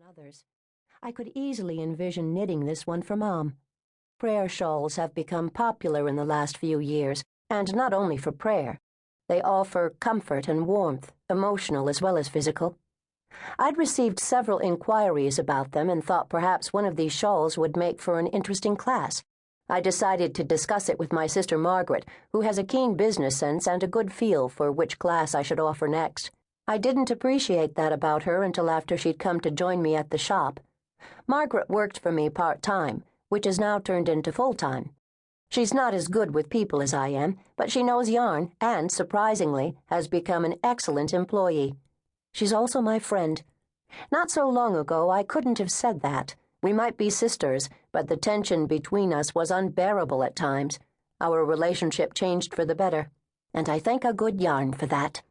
others. I could easily envision knitting this one for Mom. Prayer shawls have become popular in the last few years, and not only for prayer. They offer comfort and warmth, emotional as well as physical. I'd received several inquiries about them and thought perhaps one of these shawls would make for an interesting class. I decided to discuss it with my sister Margaret, who has a keen business sense and a good feel for which class I should offer next. I didn't appreciate that about her until after she'd come to join me at the shop. Margaret worked for me part-time, which has now turned into full-time. She's not as good with people as I am, but she knows yarn and, surprisingly, has become an excellent employee. She's also my friend. Not so long ago, I couldn't have said that. We might be sisters, but the tension between us was unbearable at times. Our relationship changed for the better, and I thank a good yarn for that.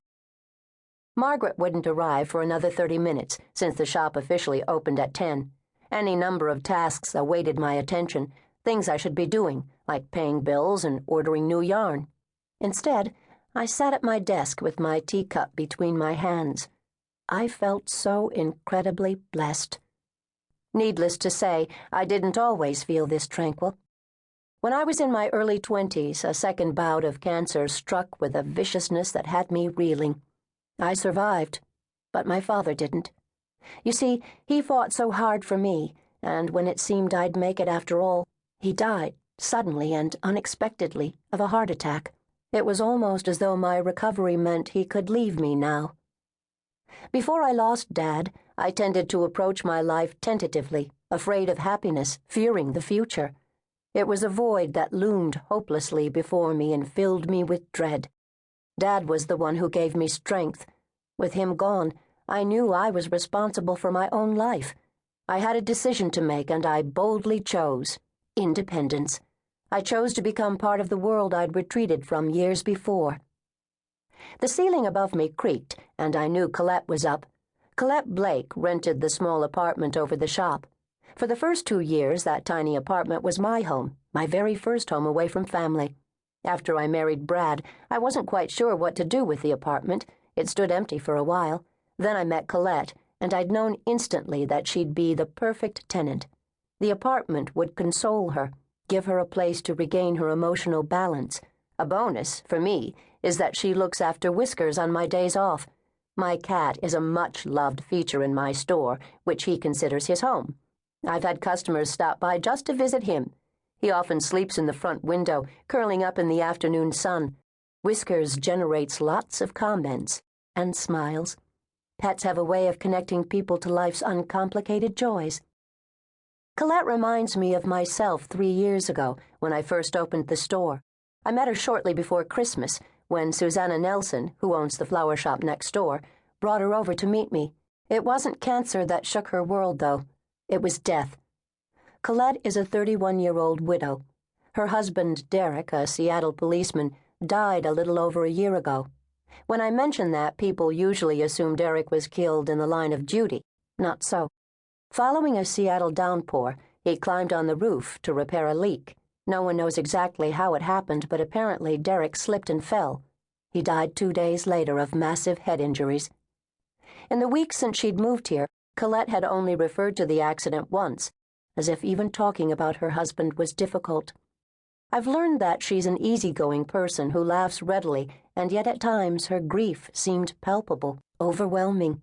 Margaret wouldn't arrive for another 30 minutes, since the shop officially opened at 10. Any number of tasks awaited my attention, things I should be doing, like paying bills and ordering new yarn. Instead, I sat at my desk with my teacup between my hands. I felt so incredibly blessed. Needless to say, I didn't always feel this tranquil. When I was in my early 20s, a second bout of cancer struck with a viciousness that had me reeling. I survived, but my father didn't. You see, he fought so hard for me, and when it seemed I'd make it after all, he died, suddenly and unexpectedly, of a heart attack. It was almost as though my recovery meant he could leave me now. Before I lost Dad, I tended to approach my life tentatively, afraid of happiness, fearing the future. It was a void that loomed hopelessly before me and filled me with dread. Dad was the one who gave me strength. With him gone, I knew I was responsible for my own life. I had a decision to make, and I boldly chose independence. I chose to become part of the world I'd retreated from years before. The ceiling above me creaked, and I knew Colette was up. Colette Blake rented the small apartment over the shop. For the first 2 years, that tiny apartment was my home, my very first home away from family. After I married Brad, I wasn't quite sure what to do with the apartment. It stood empty for a while. Then I met Colette, and I'd known instantly that she'd be the perfect tenant. The apartment would console her, give her a place to regain her emotional balance. A bonus, for me, is that she looks after Whiskers on my days off. My cat is a much-loved feature in my store, which he considers his home. I've had customers stop by just to visit him. He often sleeps in the front window, curling up in the afternoon sun. Whiskers generates lots of comments and smiles. Pets have a way of connecting people to life's uncomplicated joys. Colette reminds me of myself 3 years ago, when I first opened the store. I met her shortly before Christmas, when Susannah Nelson, who owns the flower shop next door, brought her over to meet me. It wasn't cancer that shook her world, though. It was death. Colette is a 31-year-old widow. Her husband, Derek, a Seattle policeman, died a little over a year ago. When I mention that, people usually assume Derek was killed in the line of duty. Not so. Following a Seattle downpour, he climbed on the roof to repair a leak. No one knows exactly how it happened, but apparently Derek slipped and fell. He died 2 days later of massive head injuries. In the weeks since she'd moved here, Colette had only referred to the accident once, as if even talking about her husband was difficult. I've learned that she's an easygoing person who laughs readily, and yet at times her grief seemed palpable, overwhelming.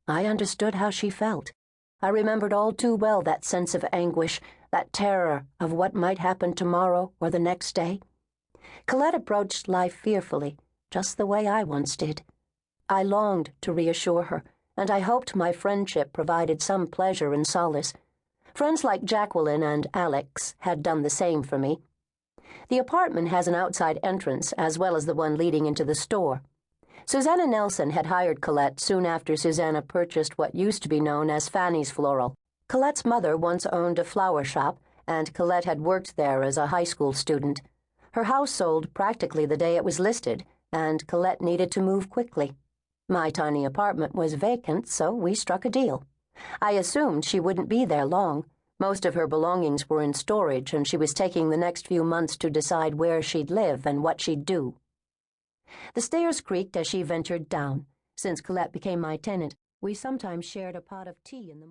I understood how she felt. I remembered all too well that sense of anguish, that terror of what might happen tomorrow or the next day. Colette approached life fearfully, just the way I once did. I longed to reassure her, and I hoped my friendship provided some pleasure and solace. Friends like Jacqueline and Alex had done the same for me. The apartment has an outside entrance, as well as the one leading into the store. Susannah Nelson had hired Colette soon after Susannah purchased what used to be known as Fanny's Floral. Colette's mother once owned a flower shop, and Colette had worked there as a high school student. Her house sold practically the day it was listed, and Colette needed to move quickly. My tiny apartment was vacant, so we struck a deal. I assumed she wouldn't be there long. Most of her belongings were in storage, and she was taking the next few months to decide where she'd live and what she'd do. The stairs creaked as she ventured down. Since Colette became my tenant, we sometimes shared a pot of tea in the morning.